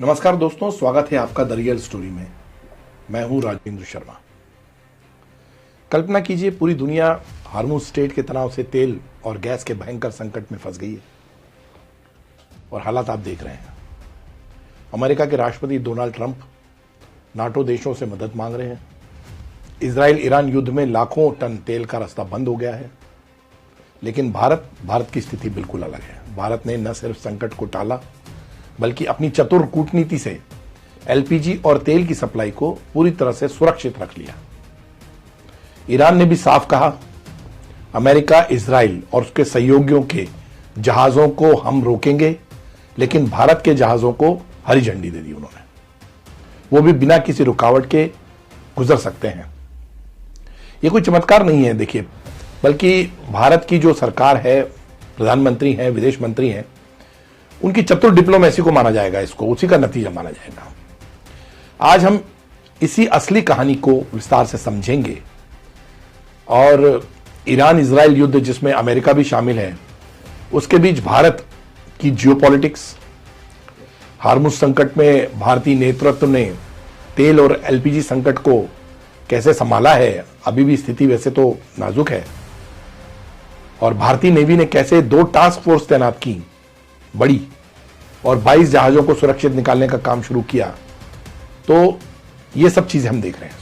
नमस्कार दोस्तों, स्वागत है आपका द रियल स्टोरी में। मैं हूं राजेंद्र शर्मा। कल्पना कीजिए, पूरी दुनिया हार्मुज स्ट्रेट के तनाव से तेल और गैस के भयंकर संकट में फंस गई है और हालात आप देख रहे हैं। अमेरिका के राष्ट्रपति डोनाल्ड ट्रंप नाटो देशों से मदद मांग रहे हैं। इजराइल ईरान युद्ध में लाखों टन तेल का रास्ता बंद हो गया है। लेकिन भारत की स्थिति बिल्कुल अलग है। भारत ने न सिर्फ संकट को टाला बल्कि अपनी चतुर कूटनीति से एलपीजी और तेल की सप्लाई को पूरी तरह से सुरक्षित रख लिया। ईरान ने भी साफ कहा, अमेरिका, इजराइल और उसके सहयोगियों के जहाजों को हम रोकेंगे, लेकिन भारत के जहाजों को हरी झंडी दे दी उन्होंने। वो भी बिना किसी रुकावट के गुजर सकते हैं। ये कोई चमत्कार नहीं है देखिए, बल्कि भारत की जो सरकार है, प्रधानमंत्री हैं, विदेश मंत्री हैं, उनकी चतुर डिप्लोमेसी को माना जाएगा। इसको उसी का नतीजा माना जाएगा। आज हम इसी असली कहानी को विस्तार से समझेंगे और ईरान इजराइल युद्ध, जिसमें अमेरिका भी शामिल है, उसके बीच भारत की जियोपॉलिटिक्स, हार्मुज संकट में भारतीय नेतृत्व ने तेल और एलपीजी संकट को कैसे संभाला है। अभी भी स्थिति वैसे तो नाजुक है। और भारतीय नेवी ने कैसे 2 टास्क फोर्स तैनात की बड़ी और 22 जहाजों को सुरक्षित निकालने का काम शुरू किया। तो ये सब चीजें हम देख रहे हैं।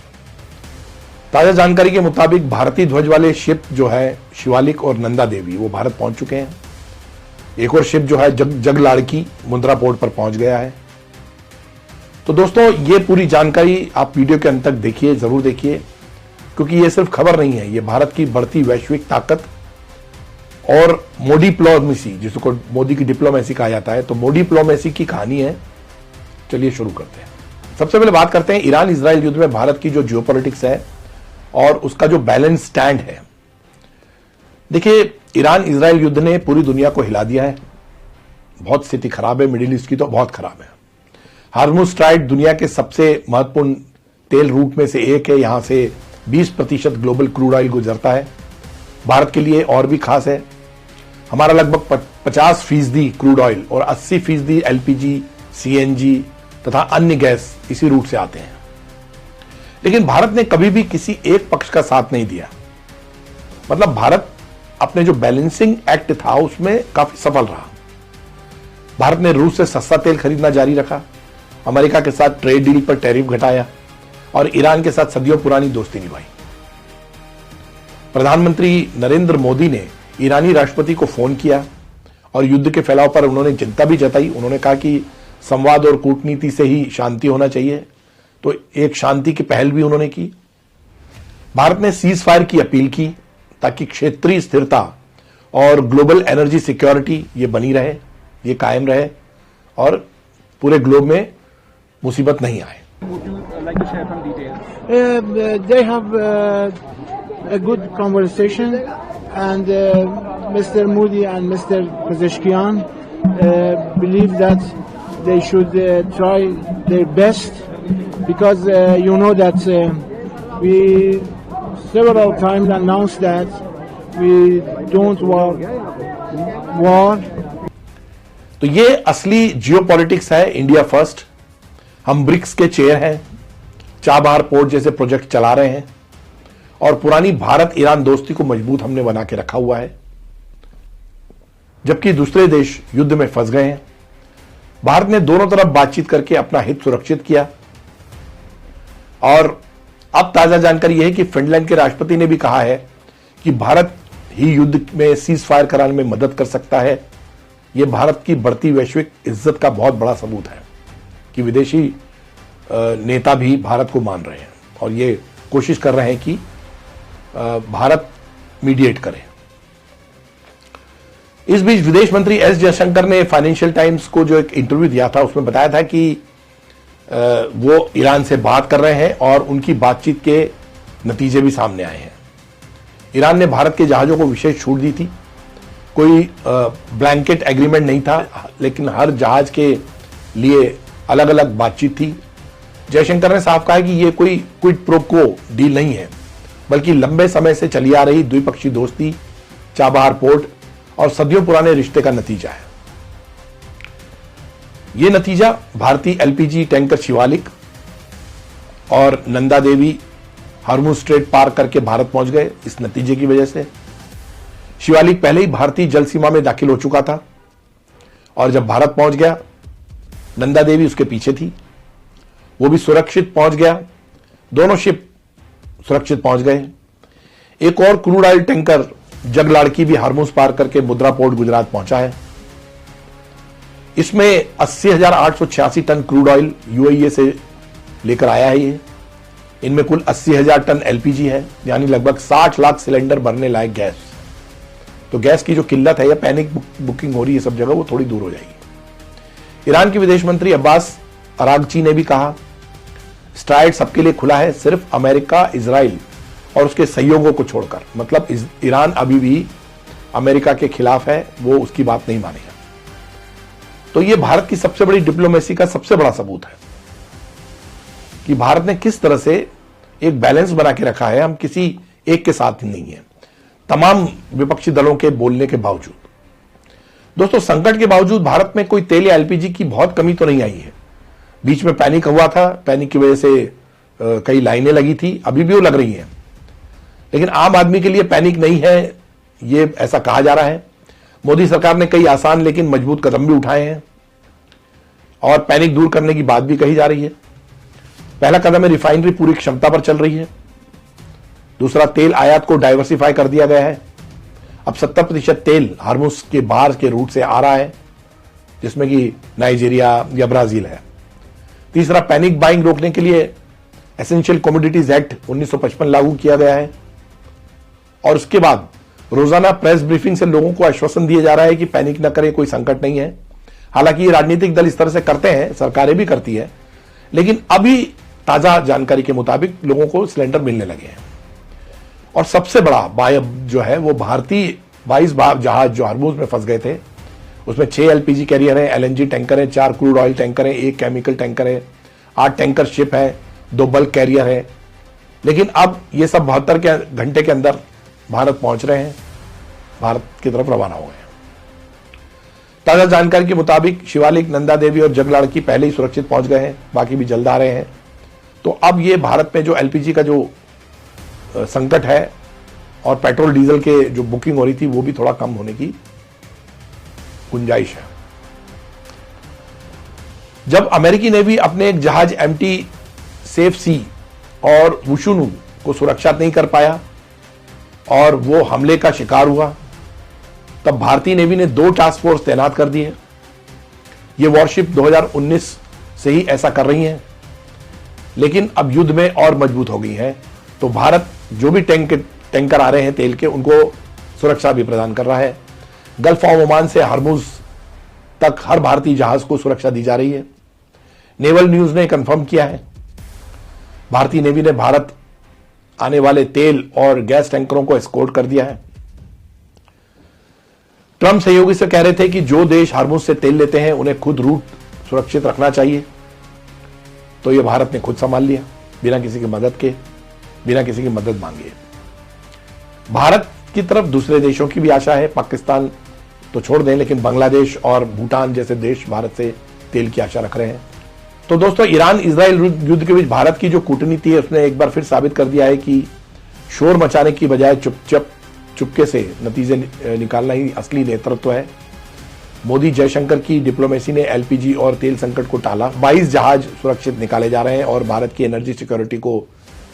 ताजा जानकारी के मुताबिक भारतीय ध्वज वाले शिप जो है शिवालिक और नंदा देवी, वो भारत पहुंच चुके हैं। एक और शिप जो है जगलाड़की मुंद्रा पोर्ट पर पहुंच गया है। तो दोस्तों, ये पूरी जानकारी आप वीडियो के अंत तक देखिए, जरूर देखिए, क्योंकि ये सिर्फ खबर नहीं है, ये भारत की बढ़ती वैश्विक ताकत और मोदी डिप्लोमेसी, जिसको मोदी की डिप्लोमेसी कहा जाता है, तो मोदी डिप्लोमेसी की कहानी है। चलिए शुरू करते हैं। सबसे पहले बात करते हैं ईरान इजराइल युद्ध में भारत की जो जियोपॉलिटिक्स है और उसका जो बैलेंस स्टैंड है। देखिए, ईरान इजराइल युद्ध ने पूरी दुनिया को हिला दिया है। बहुत स्थिति खराब है, मिडिल ईस्ट की तो बहुत खराब है। हार्मुज स्ट्राइट दुनिया के सबसे महत्वपूर्ण तेल रूट में से एक है। यहां से 20% ग्लोबल क्रूड ऑयल गुजरता है। भारत के लिए और भी खास है, हमारा लगभग 50% क्रूड ऑयल और 80% एलपीजी, सीएनजी तथा अन्य गैस इसी रूट से आते हैं। लेकिन भारत ने कभी भी किसी एक पक्ष का साथ नहीं दिया। मतलब भारत अपने जो बैलेंसिंग एक्ट था उसमें काफी सफल रहा। भारत ने रूस से सस्ता तेल खरीदना जारी रखा, अमेरिका के साथ ट्रेड डील पर टैरिफ घटाया और ईरान के साथ सदियों पुरानी दोस्ती निभाई। प्रधानमंत्री नरेंद्र मोदी ने ईरानी राष्ट्रपति को फोन किया और युद्ध के फैलाव पर उन्होंने चिंता भी जताई। उन्होंने कहा कि संवाद और कूटनीति से ही शांति होना चाहिए, तो एक शांति की पहल भी उन्होंने की। भारत ने सीज फायर की अपील की ताकि क्षेत्रीय स्थिरता और ग्लोबल एनर्जी सिक्योरिटी ये बनी रहे, ये कायम रहे और पूरे ग्लोब में मुसीबत नहीं आए। They have a good conversation, and Mr. Modi and Mr. Pezeshkian believe that they should try their best, because you know that we several times announced that we don't want war. तो ये असली geopolitics है, India first. हम BRICS के chair हैं, Chabahar port जैसे project चला रहे हैं और पुरानी भारत ईरान दोस्ती को मजबूत हमने बना के रखा हुआ है, जबकि दूसरे देश युद्ध में फंस गए हैं। भारत ने दोनों तरफ बातचीत करके अपना हित सुरक्षित किया। और अब ताजा जानकारी यह है कि फिनलैंड के राष्ट्रपति ने भी कहा है कि भारत ही युद्ध में सीज फायर कराने में मदद कर सकता है। यह भारत की बढ़ती वैश्विक इज्जत का बहुत बड़ा सबूत है कि विदेशी नेता भी भारत को मान रहे हैं और ये कोशिश कर रहे हैं कि भारत मीडिएट करे। इस बीच विदेश मंत्री एस जयशंकर ने फाइनेंशियल टाइम्स को जो एक इंटरव्यू दिया था, उसमें बताया था कि वो ईरान से बात कर रहे हैं और उनकी बातचीत के नतीजे भी सामने आए हैं। ईरान ने भारत के जहाजों को विशेष छूट दी थी। कोई ब्लैंकेट एग्रीमेंट नहीं था, लेकिन हर जहाज के लिए अलग अलग बातचीत थी। जयशंकर ने साफ कहा कि यह कोई क्विड प्रो क्वो डील नहीं है, बल्कि लंबे समय से चली आ रही द्विपक्षीय दोस्ती, चाबहार पोर्ट और सदियों पुराने रिश्ते का नतीजा है। ये नतीजा भारतीय एलपीजी टैंकर शिवालिक और नंदा देवी हार्मुज स्ट्रेट पार करके भारत पहुंच गए। इस नतीजे की वजह से शिवालिक पहले ही भारतीय जल सीमा में दाखिल हो चुका था और जब भारत पहुंच गया, नंदा देवी उसके पीछे थी, वो भी सुरक्षित पहुंच गया। दोनों शिप सुरक्षित पहुंच गए। एक और क्रूड ऑयल टैंकर जगलाड़की भी हार्मुज पार करके मुद्रा पोर्ट गुजरात पहुंचा है। इसमें 80,886 टन क्रूड ऑयल यूएई से लेकर आया है। ये इनमें कुल 80,000 टन एलपीजी है, यानी लगभग 60 लाख सिलेंडर भरने लायक गैस। तो गैस की जो किल्लत है या पैनिक बुकिंग हो रही है सब जगह, वो थोड़ी दूर हो जाएगी। ईरान के विदेश मंत्री अब्बास अरागची ने भी कहा, स्ट्राइट सबके लिए खुला है, सिर्फ अमेरिका, इजराइल और उसके सहयोगों को छोड़कर। मतलब ईरान अभी भी अमेरिका के खिलाफ है, वो उसकी बात नहीं मानेगा। तो ये भारत की सबसे बड़ी डिप्लोमेसी का सबसे बड़ा सबूत है कि भारत ने किस तरह से एक बैलेंस बना के रखा है। हम किसी एक के साथ ही नहीं है, तमाम विपक्षी दलों के बोलने के बावजूद। दोस्तों, संकट के बावजूद भारत में कोई तेल या एलपीजी की बहुत कमी तो नहीं आई है। बीच में पैनिक हुआ था, पैनिक की वजह से कई लाइनें लगी थी, अभी भी वो लग रही हैं, लेकिन आम आदमी के लिए पैनिक नहीं है, ये ऐसा कहा जा रहा है। मोदी सरकार ने कई आसान लेकिन मजबूत कदम भी उठाए हैं और पैनिक दूर करने की बात भी कही जा रही है। पहला कदम है, रिफाइनरी पूरी क्षमता पर चल रही है। दूसरा, तेल आयात को डाइवर्सिफाई कर दिया गया है। अब 70% तेल हार्मुज के बाहर के रूट से आ रहा है, जिसमें कि नाइजीरिया या ब्राजील है। तीसरा, पैनिक बाइंग रोकने के लिए एसेंशियल कमोडिटीज एक्ट 1955 लागू किया गया है। और उसके बाद रोजाना प्रेस ब्रीफिंग से लोगों को आश्वासन दिया जा रहा है कि पैनिक न करें, कोई संकट नहीं है। हालांकि ये राजनीतिक दल इस तरह से करते हैं, सरकारें भी करती है, लेकिन अभी ताजा जानकारी के मुताबिक लोगों को सिलेंडर मिलने लगे हैं। और सबसे बड़ा बायब जो है वो भारतीय 22 जहाज जो हार्मुज में फंस गए थे, उसमें 6 एलपीजी कैरियर है, एलएनजी टैंकर है, 4 क्रूड ऑयल टैंकर है, 1 केमिकल टैंकर है, 8 टैंकर शिप है, 2 बल्क कैरियर है। लेकिन अब ये सब 72 घंटे के अंदर भारत पहुंच रहे हैं, भारत की तरफ रवाना हो गए। ताजा जानकारी के मुताबिक शिवालिक, नंदा देवी और जगलाड़की पहले ही सुरक्षित पहुंच गए हैं, बाकी भी जल्द आ रहे हैं। तो अब ये भारत में जो एलपीजी का जो संकट है और पेट्रोल डीजल के जो बुकिंग हो रही थी, वो भी थोड़ा कम होने की गुंजाइश है। जब अमेरिकी नेवी अपने एक जहाज एमटी सेफ सी और वुशुनु को सुरक्षित नहीं कर पाया और वो हमले का शिकार हुआ, तब भारतीय नेवी ने 2 टास्क फोर्स तैनात कर दी है। ये वॉरशिप 2019 से ही ऐसा कर रही हैं, लेकिन अब युद्ध में और मजबूत हो गई है। तो भारत जो भी टैंकर आ रहे हैं तेल के, उनको सुरक्षा भी प्रदान कर रहा है। गल्फ ऑफ ओमान से हार्मुज तक हर भारतीय जहाज को सुरक्षा दी जा रही है। नेवल न्यूज ने कंफर्म किया है, भारतीय नेवी ने भारत आने वाले तेल और गैस टैंकरों को एस्कॉर्ट कर दिया है। ट्रंप सहयोगी से कह रहे थे कि जो देश हार्मुज से तेल लेते हैं उन्हें खुद रूट सुरक्षित रखना चाहिए, तो यह भारत ने खुद संभाल लिया, बिना किसी की मदद के, बिना किसी की मदद मांगे। भारत की तरफ दूसरे देशों की भी आशा है, पाकिस्तान तो छोड़ दें, लेकिन बांग्लादेश और भूटान जैसे देश भारत से तेल की आशा रख रहे हैं। तो दोस्तों, ईरान इजराइल युद्ध के बीच भारत की जो कूटनीति है, उसने एक बार फिर साबित कर दिया है कि शोर मचाने की बजाय चुपके से नतीजे निकालना ही असली नेतृत्व है। मोदी जयशंकर की डिप्लोमेसी ने एलपीजी और तेल संकट को टाला। 22 जहाज सुरक्षित निकाले जा रहे हैं और भारत की एनर्जी सिक्योरिटी को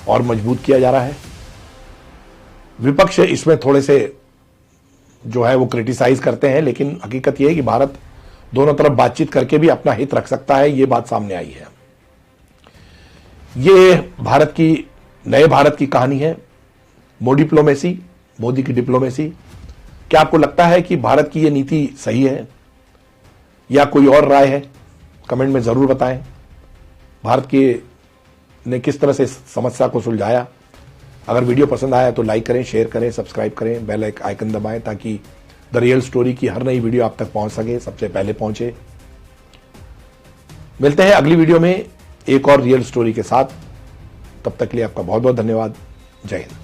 और मजबूत किया जा रहा है। विपक्ष इसमें थोड़े से जो है वो क्रिटिसाइज करते हैं, लेकिन हकीकत यह है कि भारत दोनों तरफ बातचीत करके भी अपना हित रख सकता है, ये बात सामने आई है। ये नए भारत की कहानी है, मोदी की डिप्लोमेसी। क्या आपको लगता है कि भारत की ये नीति सही है या कोई और राय है? कमेंट में जरूर बताएं। भारत ने किस तरह से समस्या को सुलझाया। अगर वीडियो पसंद आया तो लाइक करें, शेयर करें, सब्सक्राइब करें, बेल आइकन दबाएं ताकि द रियल स्टोरी की हर नई वीडियो आप तक पहुंच सके, सबसे पहले पहुंचे। मिलते हैं अगली वीडियो में एक और रियल स्टोरी के साथ। तब तक के लिए आपका बहुत बहुत धन्यवाद। जय हिंद।